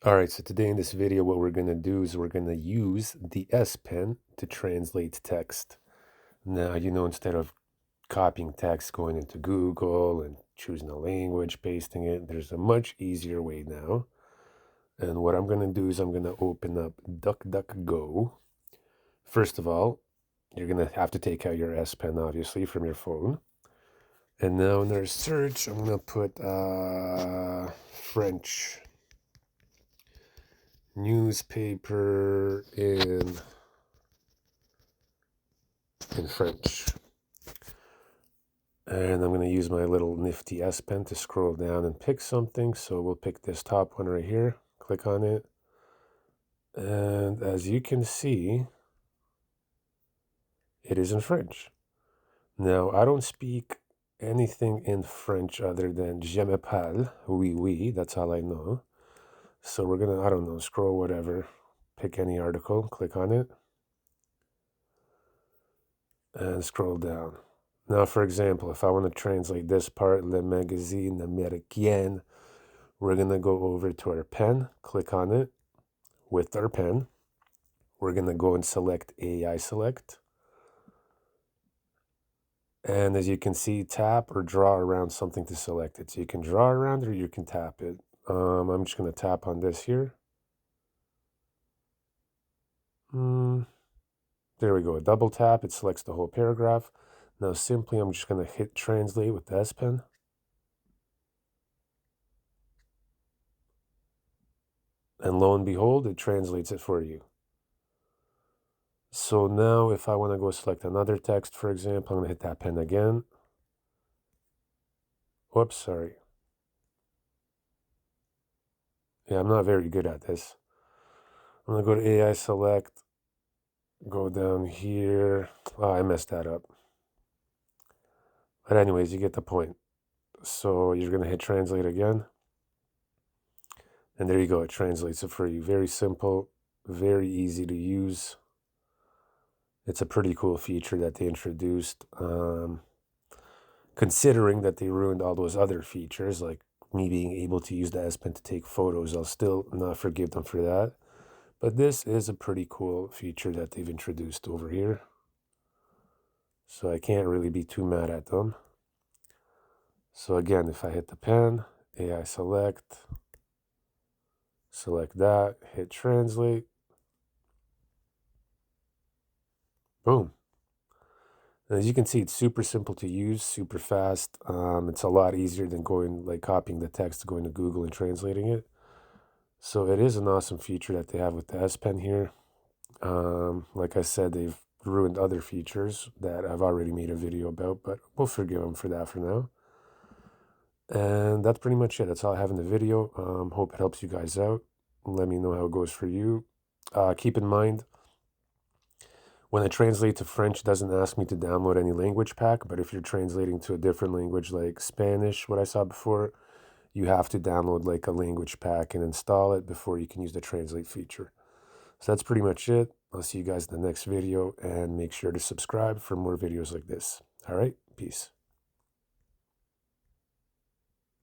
Alright, so today in this video, what we're going to do is we're going to use the SPen to translate text. Now, instead of copying text, going into Google and choosing a language, pasting it, there's a much easier way now. And what I'm going to do is I'm going to open up DuckDuckGo. First of all, you're going to have to take out your SPen, obviously, from your phone. And now in our search, I'm going to put French. Newspaper in French. And I'm going to use my little nifty SPen to scroll down and pick something. So we'll pick this top one right here. Click on it. And as you can see, it is in French. Now, I don't speak anything in French other than je m'appelle, oui, oui. That's all I know. So we're going to, I don't know, scroll whatever. Pick any article, click on it. And scroll down. Now, for example, if I want to translate this part, Le Magazine Américain, we're going to go over to our pen, click on it with our pen. We're going to go and select AI Select. And as you can see, tap or draw around something to select it. So you can draw around or you can tap it. I'm just going to tap on this here. There we go, a double tap, it selects the whole paragraph. Now simply I'm just going to hit translate with the SPen. And lo and behold, it translates it for you. So now if I want to go select another text, for example, I'm going to hit that pen again. Whoops, sorry. Yeah, I'm not very good at this. I'm going to go to AI Select, go down here. Oh, I messed that up. But anyways, you get the point. So you're going to hit translate again. And there you go, it translates it for you. Very simple, very easy to use. It's a pretty cool feature that they introduced. Considering that they ruined all those other features, like me being able to use the SPen to take photos, I'll still not forgive them for that. But this is a pretty cool feature that they've introduced over here. So I can't really be too mad at them. So again, if I hit the pen, AI Select that, hit translate. Boom. As you can see, it's super simple to use, super fast. It's a lot easier than copying the text, going to Google and translating it. So it is an awesome feature that they have with the SPen here. Like I said, they've ruined other features that I've already made a video about, but we'll forgive them for that for now. And that's pretty much it. That's all I have in the video. Hope it helps you guys out. Let me know how it goes for you. Keep in mind, when I translate to French, it doesn't ask me to download any language pack, but if you're translating to a different language like Spanish, what I saw before, you have to download like a language pack and install it before you can use the translate feature. So that's pretty much it. I'll see you guys in the next video, and make sure to subscribe for more videos like this. All right, peace.